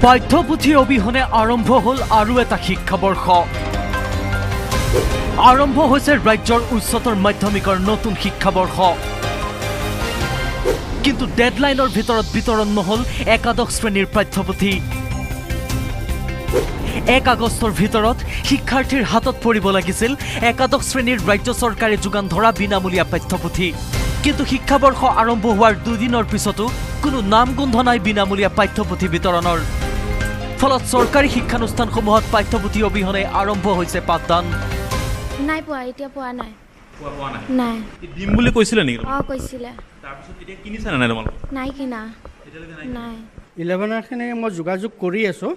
পাঠ্যপুথি অবিহনে আৰম্ভ হল আৰু এটা শিক্ষাবৰ্ষ আৰম্ভ হৈছে ৰাজ্যৰ উচ্চতৰ মাধ্যমিকৰ নতুন শিক্ষাবৰ্ষ কিন্তু ডেডলাইনৰ ভিতৰত বিতৰণ নহল একাদশ শ্ৰেণীৰ পাঠ্যপুথি 1 আগষ্টৰ ভিতৰত শিক্ষাৰ্থীৰ হাতত পৰিব লাগিছিল একাদশ শ্ৰেণীৰ ৰাজ্য চৰকাৰে যোগান ধৰা বিনামূলীয়া পাঠ্যপুথি কিন্তু শিক্ষাবৰ্ষ আৰম্ভ হোৱাৰ দুদিনৰ পিছতো কোনো নামগন্ধ নাই বিনামূলীয়া পাঠ্যপুথি বিতৰণৰ ফলত চৰকাৰী শিক্ষানুষ্ঠানসমূহত পাঠ্যপুথি অবিহনে আৰম্ভ হৈছে পাঠদান নাই পোৱা এতিয়া পোৱা নাই নাই দিম বুলি কৈছিলে নেকি কৈছিলে তাৰপিছত এতিয়া কিনিছে নাই তোমালোক নাই কিনা নাই 11 খিনি মই যোগাযোগ কৰি আছো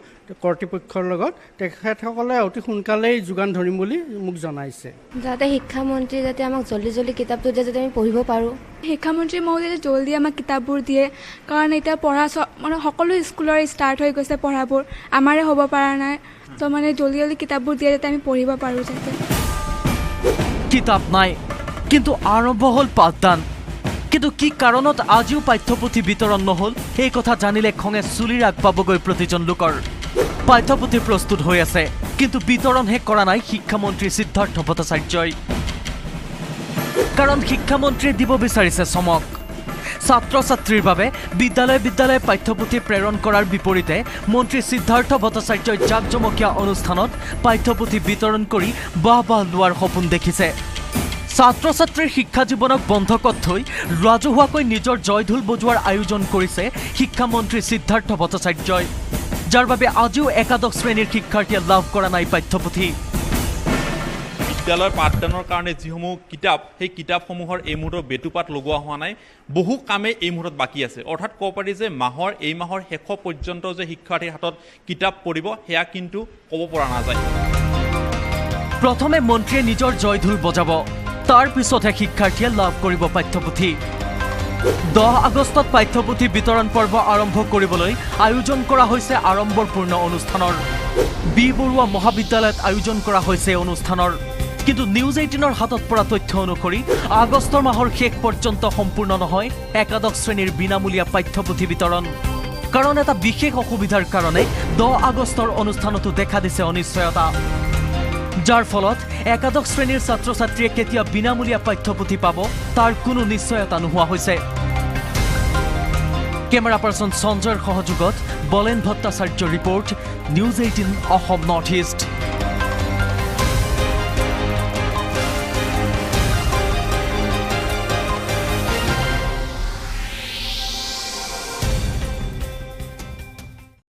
কৰ্তৃপক্ষৰ লগত তেখেতসকলে অতি সোনকালেই যোগান ধৰিম বুলি মোক জনাইছে যাতে শিক্ষামন্ত্ৰী যাতে আমাক জলদি কিতাপটো দিয়ে যাতে আমি পঢ়িব পাৰোঁ শিক্ষামন্ত্ৰী মহোদয়ে জলদি আমাক কিতাপবোৰ দিয়ে কাৰণ এতিয়া পঢ়া মানে সকলো স্কুলৰ ষ্টাৰ্ট হৈ গৈছে পঢ়াবোৰ আমাৰে হ'ব পৰা নাই তো মানে জলদি কিতাপবোৰ দিয়ে যাতে আমি পঢ়িব পাৰোঁ যাতে কিতাপ নাই কিন্তু আৰম্ভ হল পাঠদান কিন্তু কি কাৰণত আজিও পাঠ্যপুথি বিতৰণ নহল এই কথা জানিলে খঙে চুলিৰ আগ পাবগৈ প্ৰতিজন লোকৰ পাঠ্যপুথি প্ৰস্তুত হৈ আছে কিন্তু বিতৰণহে কৰা নাই শিক্ষামন্ত্ৰী সিদ্ধাৰ্থ ভট্টাচাৰ্যই কাৰণ শিক্ষামন্ত্ৰীয়ে দিব বিচাৰিছে চমক ছাত্ৰ ছাত্ৰীৰ বাবে বিদ্যালয় পাঠ্যপুথি প্ৰেৰণ কৰাৰ বিপৰীতে মন্ত্ৰী সিদ্ধাৰ্থ ভট্টাচাৰ্যই জাকজমকীয়া অনুষ্ঠানত পাঠ্যপুথি বিতৰণ কৰি বাহ লোৱাৰ সপোন দেখিছে ছাত্ৰ ছাত্ৰীৰ শিক্ষা জীৱনক বন্ধকত থৈ ৰাজহুৱাকৈ নিজৰ জয়ঢোল বজোৱাৰ আয়োজন কৰিছে শিক্ষামন্ত্ৰী সিদ্ধাৰ্থ ভট্টাচাৰ্যই যাৰ বাবে আজিও একাদশ শ্ৰেণীৰ শিক্ষাৰ্থীয়ে লাভ কৰা নাই পাঠ্যপুথি বিদ্যালয়ৰ পাঠদানৰ কাৰণে যিসমূহ কিতাপ সেই কিতাপসমূহৰ এই মুহূৰ্তত বেটুপাত লগোৱা হোৱা নাই বহু কামে এই মুহূৰ্তত বাকী আছে অৰ্থাৎ ক'ব পাৰি যে এই মাহৰ শেষ পৰ্যন্ত যে শিক্ষাৰ্থীৰ হাতত কিতাপ পৰিব সেয়া কিন্তু ক'ব পৰা নাযায় প্ৰথমে মন্ত্ৰীয়ে নিজৰ জয়ঢোল বজাব তাৰ পিছতহে শিক্ষাৰ্থীয়ে লাভ কৰিব পাঠ্যপুথি 10 আগষ্টত পাঠ্যপুথি বিতৰণ পৰ্ব আৰম্ভ কৰিবলৈ আয়োজন কৰা হৈছে আড়ম্বৰপূৰ্ণ অনুষ্ঠানৰ বি বৰুৱা মহাবিদ্যালয়ত আয়োজন কৰা হৈছে অনুষ্ঠানৰ কিন্তু নিউজ 18ৰ হাতত পৰা তথ্য অনুসৰি আগষ্টৰ মাহৰ শেষ পৰ্যন্ত সম্পূৰ্ণ নহয় একাদশ শ্ৰেণীৰ বিনামূলীয়া পাঠ্যপুথি বিতৰণ কাৰণ এটা বিশেষ অসুবিধাৰ কাৰণে 10 আগষ্টৰ অনুষ্ঠানতো দেখা দিছে অনিশ্চয়তা যাৰ ফলত একাদশ শ্ৰেণীৰ ছাত্ৰ ছাত্ৰীয়ে কেতিয়া বিনামূলীয়া পাঠ্যপুথি পাব তাৰ কোনো নিশ্চয়তা নোহোৱা হৈছে কেমেৰা পাৰ্চন সঞ্জয়ৰ সহযোগত বলেন Bhattacharya report news 18 Assam north east